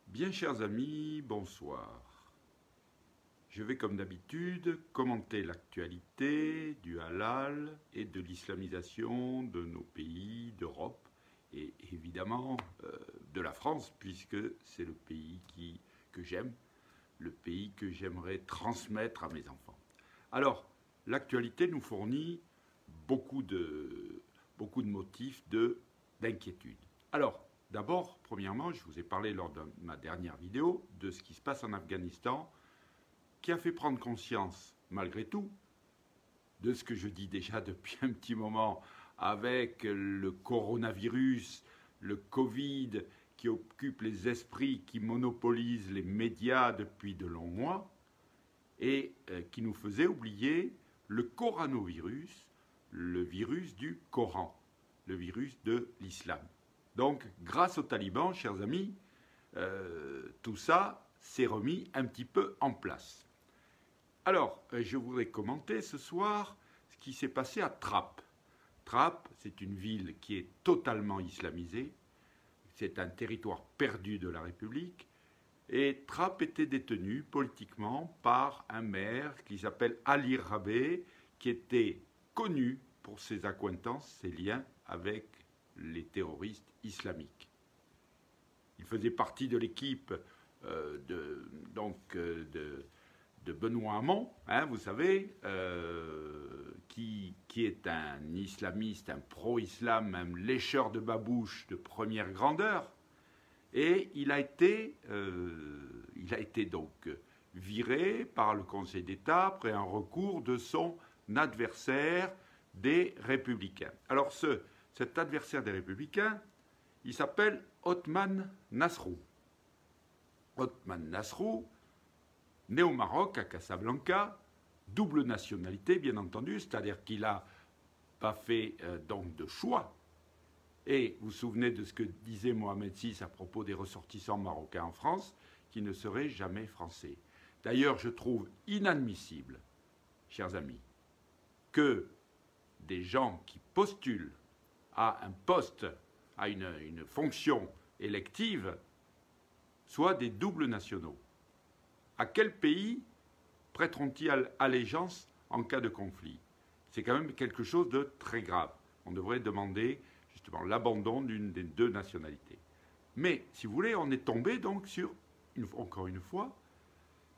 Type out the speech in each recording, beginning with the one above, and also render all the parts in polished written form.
Bien, chers amis, bonsoir. Je vais comme d'habitude commenter l'actualité du halal et de l'islamisation de nos pays d'Europe et évidemment de la France, puisque c'est le pays que j'aime, le pays que j'aimerais transmettre à mes enfants. Alors, l'actualité nous fournit beaucoup de motifs d'inquiétude. Alors, d'abord, premièrement, je vous ai parlé lors de ma dernière vidéo de ce qui se passe en Afghanistan, qui a fait prendre conscience, malgré tout, de ce que je dis déjà depuis un petit moment, avec le coronavirus, le Covid, qui occupe les esprits, qui monopolise les médias depuis de longs mois, et qui nous faisait oublier le coronavirus, le virus du Coran, le virus de l'islam. Donc, grâce aux talibans, chers amis, tout ça s'est remis un petit peu en place. Alors, je voudrais commenter ce soir ce qui s'est passé à Trappes. Trappes, c'est une ville qui est totalement islamisée. C'est un territoire perdu de la République. Et Trappes était détenu politiquement par un maire qui s'appelle Ali Rabeh, qui était connu pour ses accointances, ses liens avec les terroristes islamiques. Il faisait partie de l'équipe de Benoît Hamon, hein, vous savez, qui est un islamiste, un pro-islam, un lécheur de babouche de première grandeur. Et il a été donc viré par le Conseil d'État après un recours de son adversaire des Républicains. Alors cet adversaire des Républicains, il s'appelle Othman Nasrou. Othman Nasrou, né au Maroc, à Casablanca, double nationalité, bien entendu, c'est-à-dire qu'il n'a pas fait donc de choix. Et vous vous souvenez de ce que disait Mohamed VI à propos des ressortissants marocains en France, qui ne seraient jamais français. D'ailleurs, je trouve inadmissible, chers amis, que des gens qui postulent à un poste, à une fonction élective, soient des doubles nationaux. À quel pays prêteront-ils allégeance en cas de conflit? C'est quand même quelque chose de très grave. On devrait demander justement l'abandon d'une des deux nationalités. Mais, si vous voulez, on est tombé donc sur, encore une fois,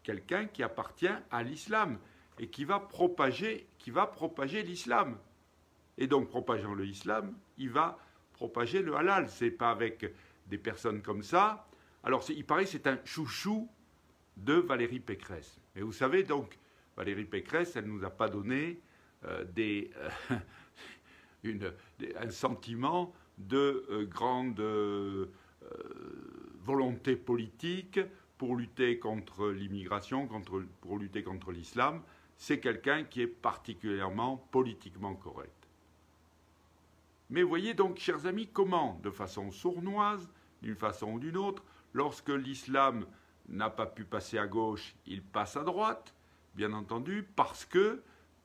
quelqu'un qui appartient à l'islam et qui va propager l'islam. Et donc, propageant l'islam, il va propager le halal. Ce n'est pas avec des personnes comme ça. Alors, il paraît que c'est un chouchou de Valérie Pécresse. Et vous savez, donc, Valérie Pécresse, elle ne nous a pas donné un sentiment de grande volonté politique pour lutter contre l'immigration, pour lutter contre l'islam. C'est quelqu'un qui est particulièrement politiquement correct. Mais voyez donc, chers amis, comment, de façon sournoise, d'une façon ou d'une autre, lorsque l'islam n'a pas pu passer à gauche, il passe à droite, bien entendu, parce que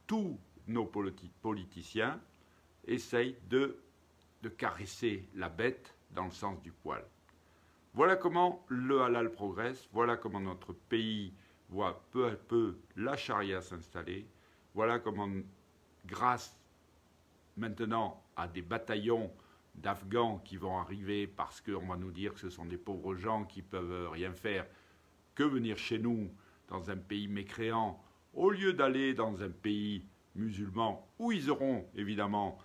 tous nos politiciens essayent de caresser la bête dans le sens du poil. Voilà comment le halal progresse, voilà comment notre pays voit peu à peu la charia s'installer, voilà comment, grâce maintenant à des bataillons d'Afghans qui vont arriver parce qu'on va nous dire que ce sont des pauvres gens qui ne peuvent rien faire, que venir chez nous, dans un pays mécréant, au lieu d'aller dans un pays musulman, où ils auront évidemment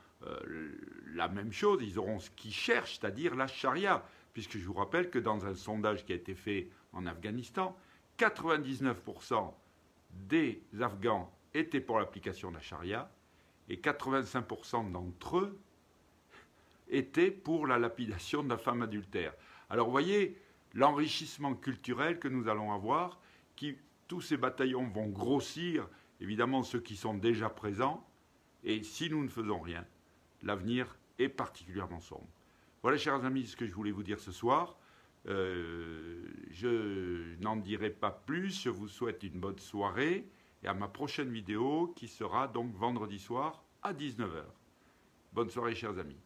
la même chose, ils auront ce qu'ils cherchent, c'est-à-dire la charia, puisque je vous rappelle que dans un sondage qui a été fait en Afghanistan, 99% des Afghans étaient pour l'application de la charia, et 85% d'entre eux étaient pour la lapidation de la femme adultère. Alors vous voyez l'enrichissement culturel que nous allons avoir, tous ces bataillons vont grossir, évidemment ceux qui sont déjà présents, et si nous ne faisons rien, l'avenir est particulièrement sombre. Voilà, chers amis, ce que je voulais vous dire ce soir. Je n'en dirai pas plus, je vous souhaite une bonne soirée, et à ma prochaine vidéo, qui sera donc vendredi soir à 19 h. Bonne soirée chers amis.